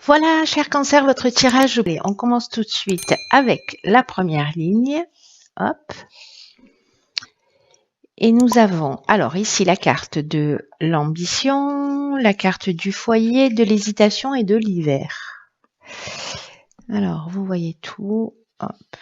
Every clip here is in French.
Voilà, cher Cancer, votre tirage. On commence tout de suite avec la première ligne. Hop. Et nous avons alors ici la carte de l'ambition, la carte du foyer, de l'hésitation et de l'hiver. Alors, vous voyez tout. Hop.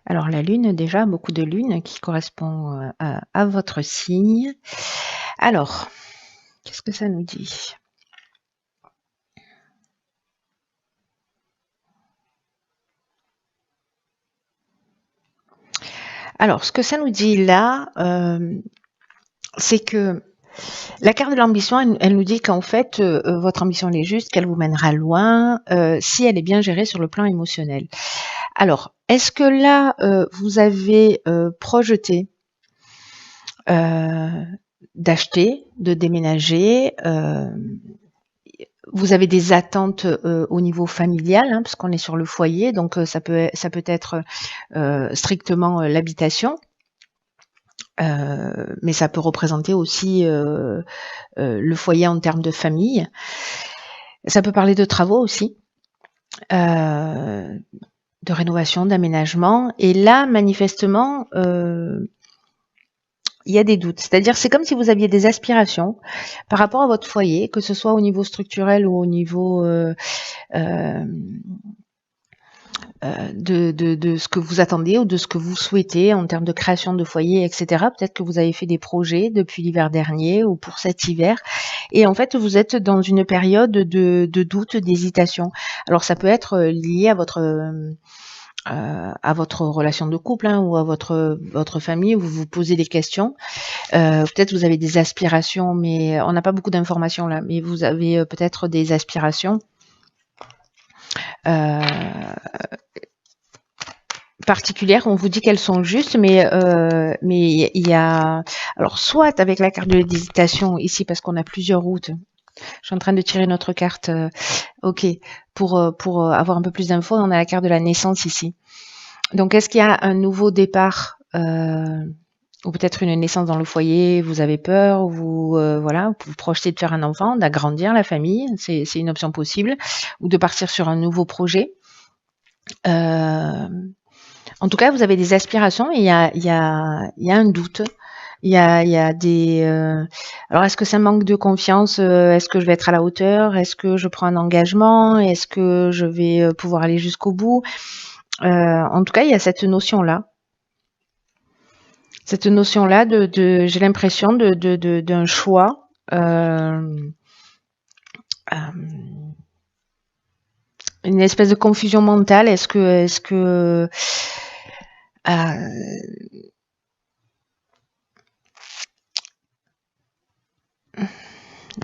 Alors, la lune, déjà, beaucoup de lune qui correspond à votre signe. Alors, qu'est-ce que ça nous dit ? Alors, ce que ça nous dit là, c'est que la carte de l'ambition, elle nous dit qu'en fait, votre ambition elle est juste, qu'elle vous mènera loin, si elle est bien gérée sur le plan émotionnel. Alors, est-ce que là, vous avez projeté d'acheter, de déménager, vous avez des attentes au niveau familial, hein, parce qu'on est sur le foyer, donc ça peut être strictement l'habitation. Mais ça peut représenter aussi le foyer en termes de famille. Ça peut parler de travaux aussi, de rénovation, d'aménagement. Et là, manifestement, il y a des doutes. C'est-à-dire, c'est comme si vous aviez des aspirations par rapport à votre foyer, que ce soit au niveau structurel ou au niveau de ce que vous attendez ou de ce que vous souhaitez en termes de création de foyer, etc. Peut-être que vous avez fait des projets depuis l'hiver dernier ou pour cet hiver. Et en fait, vous êtes dans une période de doute, d'hésitation. Alors, ça peut être lié à votre relation de couple, hein, ou à votre famille, où vous vous posez des questions. Peut-être vous avez des aspirations, mais on n'a pas beaucoup d'informations là, mais vous avez peut-être des aspirations particulières, on vous dit qu'elles sont justes, mais il y a, alors soit avec la carte de l'hésitation ici, parce qu'on a plusieurs routes. Je suis en train de tirer notre carte, ok, pour avoir un peu plus d'infos, on a la carte de la naissance ici. Donc, est-ce qu'il y a un nouveau départ ou peut-être une naissance dans le foyer, vous avez peur, voilà, vous projetez de faire un enfant, d'agrandir la famille, c'est une option possible, ou de partir sur un nouveau projet. En tout cas, vous avez des aspirations et il y a un doute. Il y a des. Alors, est-ce que c'est un manque de confiance? Est-ce que je vais être à la hauteur? Est-ce que je prends un engagement? Est-ce que je vais pouvoir aller jusqu'au bout? En tout cas, il y a cette notion-là. Cette notion-là j'ai l'impression d'un choix. Une espèce de confusion mentale. Est-ce que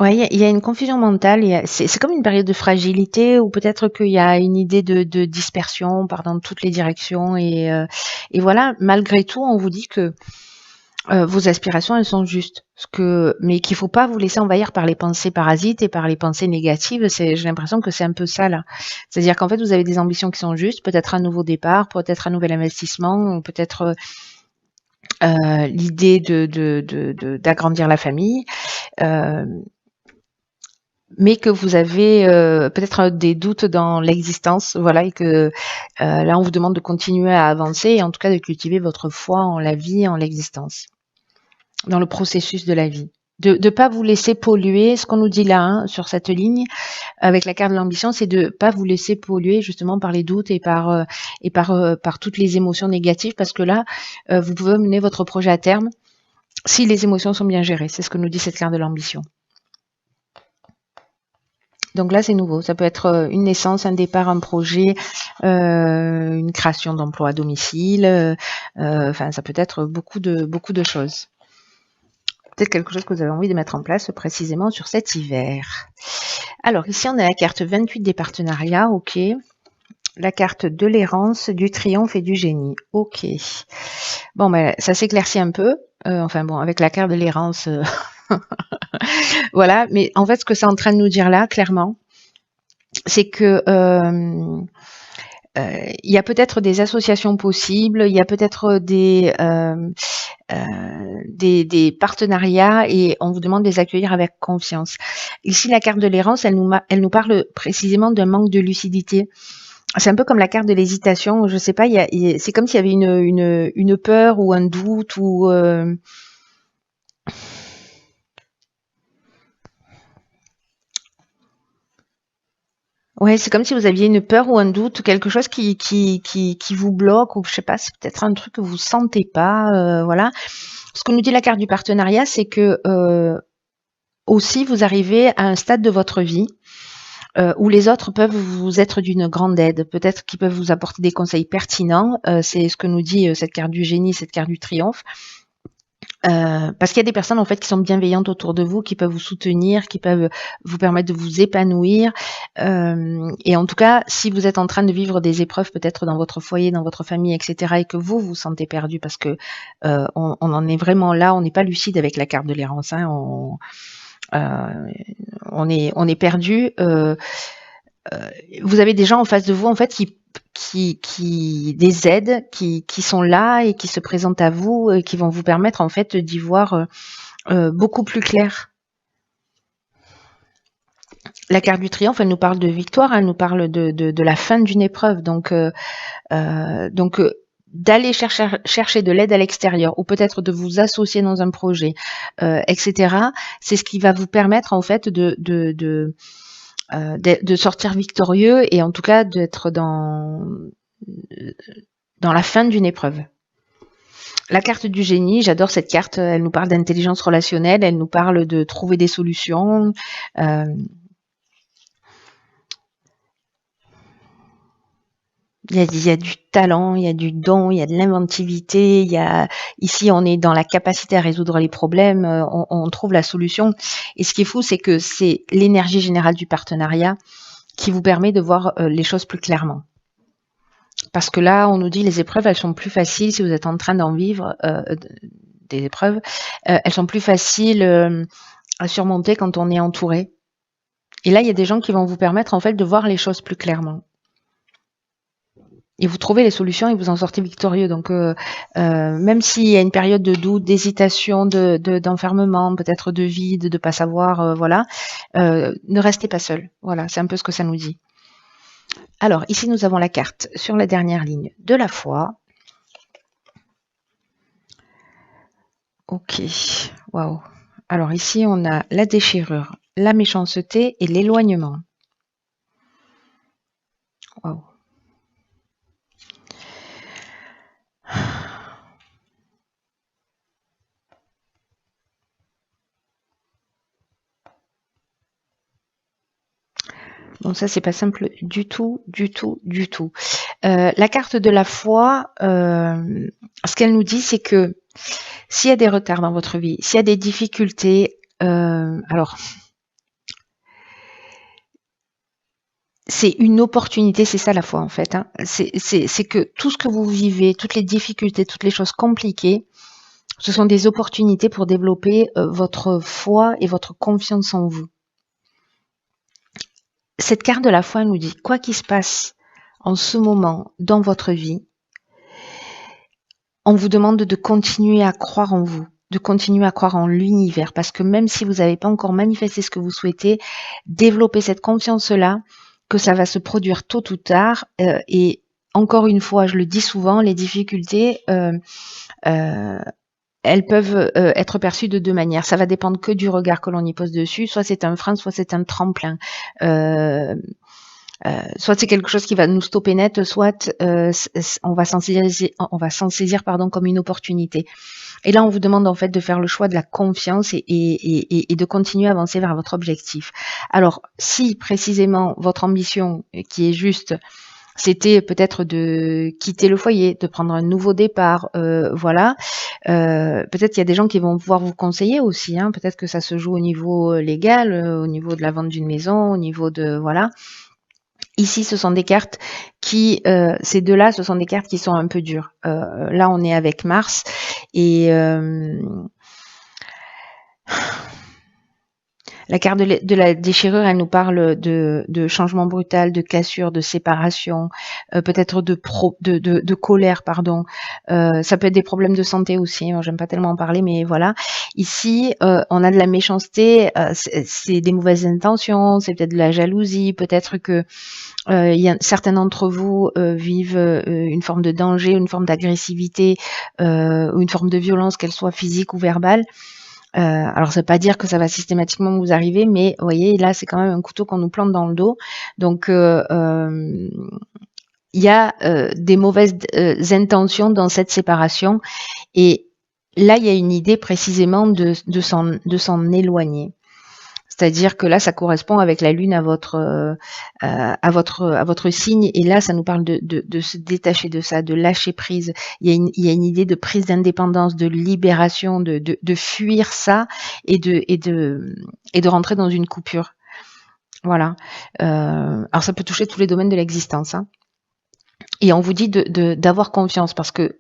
ouais, il y a une confusion mentale. C'est comme une période de fragilité, ou peut-être qu'il y a une idée de dispersion, part dans toutes les directions. Et voilà, malgré tout, on vous dit que vos aspirations, elles sont justes. Mais qu'il ne faut pas vous laisser envahir par les pensées parasites et par les pensées négatives. J'ai l'impression que c'est un peu ça, là. C'est-à-dire qu'en fait, vous avez des ambitions qui sont justes, peut-être un nouveau départ, peut-être un nouvel investissement, peut-être l'idée d'agrandir la famille. Mais que vous avez peut-être des doutes dans l'existence, voilà, et que là, on vous demande de continuer à avancer et en tout cas de cultiver votre foi en la vie, en l'existence, dans le processus de la vie. De ne pas vous laisser polluer, ce qu'on nous dit là, hein, sur cette ligne, avec la carte de l'ambition, c'est de ne pas vous laisser polluer justement par les doutes et par toutes les émotions négatives, parce que là, vous pouvez mener votre projet à terme si les émotions sont bien gérées. C'est ce que nous dit cette carte de l'ambition. Donc là, c'est nouveau. Ça peut être une naissance, un départ, un projet, une création d'emploi à domicile. Enfin, ça peut être beaucoup de choses. Peut-être quelque chose que vous avez envie de mettre en place précisément sur cet hiver. Alors, ici, on a la carte 28 des partenariats. OK. La carte de l'errance, du triomphe et du génie. OK. Bon, ben, ça s'éclaircit un peu. Enfin bon, avec la carte de l'errance... Voilà, mais en fait, ce que c'est en train de nous dire là, clairement, c'est que il y a peut-être des associations possibles, il y a peut-être des partenariats et on vous demande de les accueillir avec confiance. Ici, la carte de l'errance, elle nous parle précisément d'un manque de lucidité. C'est un peu comme la carte de l'hésitation. Je sais pas, c'est comme s'il y avait une peur ou un doute ou ouais, c'est comme si vous aviez une peur ou un doute, quelque chose qui vous bloque, ou je sais pas, c'est peut-être un truc que vous sentez pas, voilà. Ce que nous dit la carte du partenariat, c'est que aussi vous arrivez à un stade de votre vie où les autres peuvent vous être d'une grande aide, peut-être qu'ils peuvent vous apporter des conseils pertinents. C'est ce que nous dit cette carte du génie, cette carte du triomphe. Parce qu'il y a des personnes en fait qui sont bienveillantes autour de vous, qui peuvent vous soutenir, qui peuvent vous permettre de vous épanouir. Et en tout cas, si vous êtes en train de vivre des épreuves peut-être dans votre foyer, dans votre famille, etc., et que vous vous sentez perdu, parce que on en est vraiment là, on n'est pas lucide avec la carte de l'errance, hein, on est perdu. Vous avez des gens en face de vous en fait qui des aides qui sont là et qui se présentent à vous et qui vont vous permettre en fait d'y voir beaucoup plus clair. La carte du triomphe, elle nous parle de victoire, elle nous parle de la fin d'une épreuve, donc d'aller chercher de l'aide à l'extérieur ou peut-être de vous associer dans un projet, etc. C'est ce qui va vous permettre en fait de sortir victorieux et en tout cas d'être dans la fin d'une épreuve. La carte du génie, j'adore cette carte, elle nous parle d'intelligence relationnelle, elle nous parle de trouver des solutions. Il y a du talent, il y a du don, il y a de l'inventivité, ici on est dans la capacité à résoudre les problèmes, on trouve la solution. Et ce qui est fou, c'est que c'est l'énergie générale du partenariat qui vous permet de voir les choses plus clairement. Parce que là, on nous dit les épreuves, elles sont plus faciles si vous êtes en train d'en vivre des épreuves, elles sont plus faciles à surmonter quand on est entouré. Et là, il y a des gens qui vont vous permettre en fait de voir les choses plus clairement. Et vous trouvez les solutions et vous en sortez victorieux. Donc, même s'il y a une période de doute, d'hésitation, d'enfermement, peut-être de vide, de pas savoir, voilà, ne restez pas seul. Voilà, c'est un peu ce que ça nous dit. Alors, ici, nous avons la carte sur la dernière ligne de la foi. Ok, waouh. Alors ici, on a la déchirure, la méchanceté et l'éloignement. Waouh. Donc ça, c'est pas simple du tout, du tout, du tout. La carte de la foi, ce qu'elle nous dit, c'est que s'il y a des retards dans votre vie, s'il y a des difficultés, alors c'est une opportunité, c'est ça la foi en fait. Hein. C'est que tout ce que vous vivez, toutes les difficultés, toutes les choses compliquées, ce sont des opportunités pour développer votre foi et votre confiance en vous. Cette carte de la foi nous dit, quoi qu'il se passe en ce moment dans votre vie, on vous demande de continuer à croire en vous, de continuer à croire en l'univers, parce que même si vous n'avez pas encore manifesté ce que vous souhaitez, développer cette confiance-là, que ça va se produire tôt ou tard, et encore une fois, je le dis souvent, les difficultés, elles peuvent être perçues de deux manières. Ça va dépendre que du regard que l'on y pose dessus. Soit c'est un frein, soit c'est un tremplin. Soit c'est quelque chose qui va nous stopper net, soit on va s'en saisir comme une opportunité. Et là, on vous demande en fait de faire le choix de la confiance et de continuer à avancer vers votre objectif. Alors, si précisément votre ambition, qui est juste, c'était peut-être de quitter le foyer, de prendre un nouveau départ, voilà. Peut-être qu'il y a des gens qui vont pouvoir vous conseiller aussi. Hein. Peut-être que ça se joue au niveau légal, au niveau de la vente d'une maison, au niveau de voilà. Ici, ce sont des cartes qui, ces deux-là, ce sont des cartes qui sont un peu dures. Là, on est avec Mars et La carte de la déchirure, elle nous parle de changement brutal, de cassure, de séparation, peut-être de colère, pardon. Ça peut être des problèmes de santé aussi. Moi, j'aime pas tellement en parler, mais voilà. Ici, on a de la méchanceté, c'est des mauvaises intentions, c'est peut-être de la jalousie, peut-être que certains d'entre vous vivent une forme de danger, une forme d'agressivité, ou une forme de violence, qu'elle soit physique ou verbale. Alors ça veut pas dire que ça va systématiquement vous arriver, mais vous voyez, là c'est quand même un couteau qu'on nous plante dans le dos. Donc il y a des mauvaises intentions dans cette séparation, et là il y a une idée précisément de s'en éloigner. C'est-à-dire que là, ça correspond avec la lune à votre signe, et là, ça nous parle de se détacher de ça, de lâcher prise. Il y a une idée de prise d'indépendance, de libération, de fuir ça et de rentrer dans une coupure. Voilà. Alors, ça peut toucher tous les domaines de l'existence, hein. Et on vous dit d'avoir confiance, parce que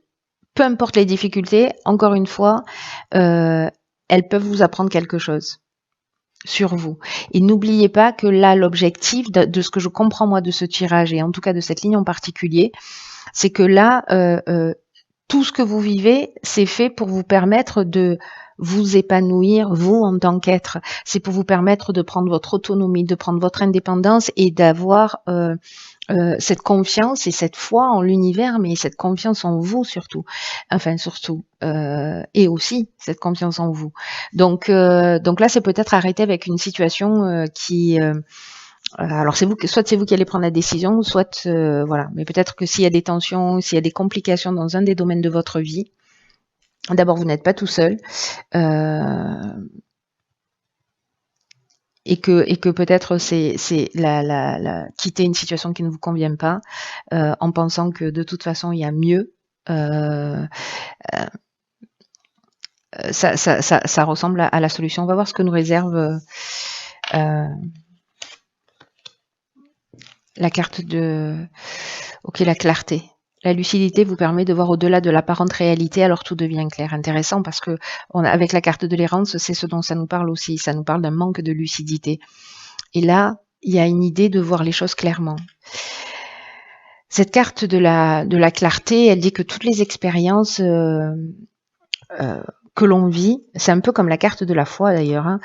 peu importe les difficultés, encore une fois, elles peuvent vous apprendre quelque chose sur vous. Et n'oubliez pas que là, l'objectif de ce que je comprends moi de ce tirage, et en tout cas de cette ligne en particulier, c'est que là, tout ce que vous vivez, c'est fait pour vous permettre de vous épanouir, vous, en tant qu'être. C'est pour vous permettre de prendre votre autonomie, de prendre votre indépendance, et d'avoir cette confiance et cette foi en l'univers, mais cette confiance en vous surtout. Enfin, surtout. Et aussi cette confiance en vous. Donc là, c'est peut-être arrêter avec une situation qui... alors soit c'est vous qui allez prendre la décision, soit voilà. Mais peut-être que s'il y a des tensions, s'il y a des complications dans un des domaines de votre vie, d'abord vous n'êtes pas tout seul. Et que peut-être c'est quitter une situation qui ne vous convient pas, en pensant que de toute façon il y a mieux. Ça ressemble à la solution. On va voir ce que nous réserve la carte de... Ok, la clarté. La lucidité vous permet de voir au-delà de l'apparente réalité, alors tout devient clair. Intéressant, parce que avec la carte de l'errance, c'est ce dont ça nous parle aussi. Ça nous parle d'un manque de lucidité. Et là, il y a une idée de voir les choses clairement. Cette carte de la clarté, elle dit que toutes les expériences que l'on vit, c'est un peu comme la carte de la foi d'ailleurs, hein,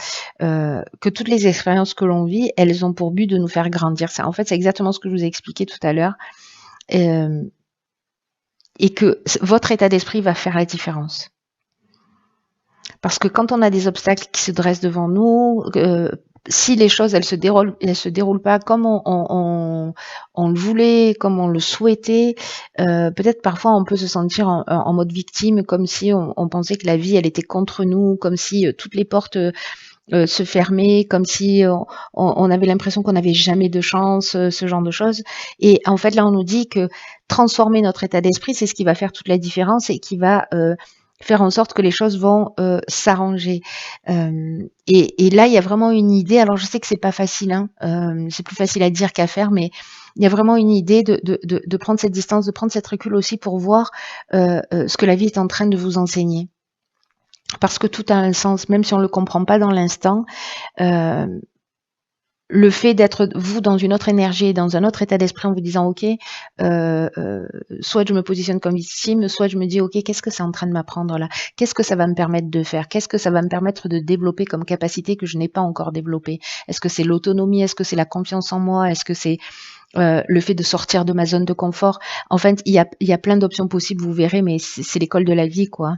que toutes les expériences que l'on vit, elles ont pour but de nous faire grandir. En fait, c'est exactement ce que je vous ai expliqué tout à l'heure. Et que votre état d'esprit va faire la différence. Parce que quand on a des obstacles qui se dressent devant nous, si les choses elles se déroulent pas comme on le voulait, comme on le souhaitait, peut-être parfois on peut se sentir en mode victime, comme si on pensait que la vie elle était contre nous, comme si toutes les portes se fermer, comme si on avait l'impression qu'on n'avait jamais de chance, ce genre de choses. Et en fait, là, on nous dit que transformer notre état d'esprit, c'est ce qui va faire toute la différence et qui va faire en sorte que les choses vont s'arranger. Et là, il y a vraiment une idée. Alors, je sais que c'est pas facile, hein, c'est plus facile à dire qu'à faire, mais il y a vraiment une idée de prendre cette distance, de prendre cette recul aussi pour voir ce que la vie est en train de vous enseigner. Parce que tout a un sens, même si on ne le comprend pas dans l'instant. Le fait d'être vous dans une autre énergie, dans un autre état d'esprit, en vous disant ok, soit je me positionne comme victime, soit je me dis ok, qu'est-ce que c'est en train de m'apprendre là? Qu'est-ce que ça va me permettre de faire? Qu'est-ce que ça va me permettre de développer comme capacité que je n'ai pas encore développée? Est-ce que c'est l'autonomie? Est-ce que c'est la confiance en moi? Est-ce que c'est le fait de sortir de ma zone de confort? En fait, il y a plein d'options possibles, vous verrez, mais c'est l'école de la vie, quoi.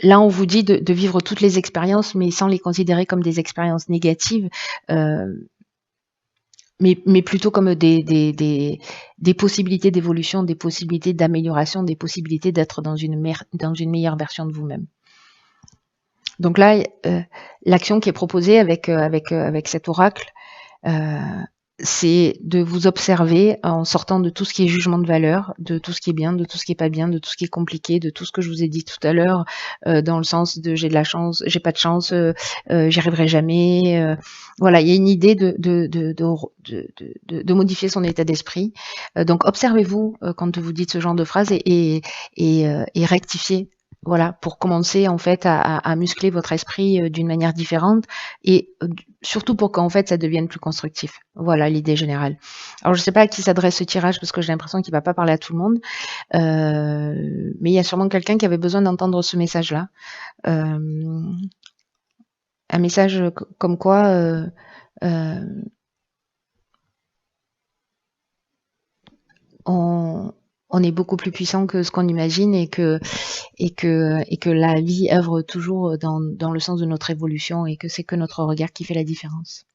Là, on vous dit de vivre toutes les expériences, mais sans les considérer comme des expériences négatives, mais plutôt comme des possibilités d'évolution, des possibilités d'amélioration, des possibilités d'être dans une meilleure version de vous-même. Donc là, l'action qui est proposée avec cet oracle, c'est de vous observer en sortant de tout ce qui est jugement de valeur, de tout ce qui est bien, de tout ce qui est pas bien, de tout ce qui est compliqué, de tout ce que je vous ai dit tout à l'heure, dans le sens de j'ai de la chance, j'ai pas de chance, j'y arriverai jamais. Voilà, il y a une idée de modifier son état d'esprit. Donc observez-vous quand vous dites ce genre de phrase et rectifiez Voilà, pour commencer en fait à muscler votre esprit d'une manière différente et surtout pour qu'en fait ça devienne plus constructif. Voilà l'idée générale. Alors je sais pas à qui s'adresse ce tirage parce que j'ai l'impression qu'il va pas parler à tout le monde, mais il y a sûrement quelqu'un qui avait besoin d'entendre ce message-là. Euh, un message comme quoi euh, on, on est beaucoup plus puissant que ce qu'on imagine et que la vie œuvre toujours dans le sens de notre évolution et que c'est que notre regard qui fait la différence.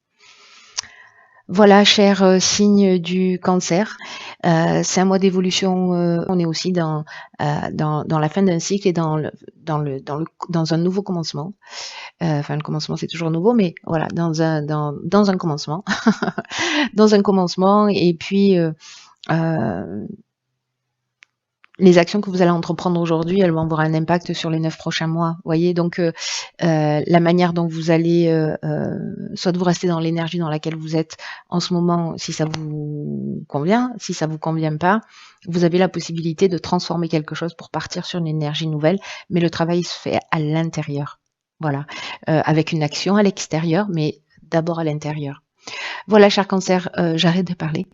Voilà, cher signe du cancer, c'est un mois d'évolution. On est aussi dans la fin d'un cycle et dans un nouveau commencement. Enfin, le commencement c'est toujours nouveau, mais voilà, dans un commencement, dans un commencement. Et puis les actions que vous allez entreprendre aujourd'hui, elles vont avoir un impact sur les 9 prochains mois. Voyez, donc la manière dont vous allez, soit vous restez dans l'énergie dans laquelle vous êtes en ce moment, si ça vous convient, si ça vous convient pas, vous avez la possibilité de transformer quelque chose pour partir sur une énergie nouvelle, mais le travail se fait à l'intérieur. Voilà, avec une action à l'extérieur, mais d'abord à l'intérieur. Voilà, cher cancer, j'arrête de parler.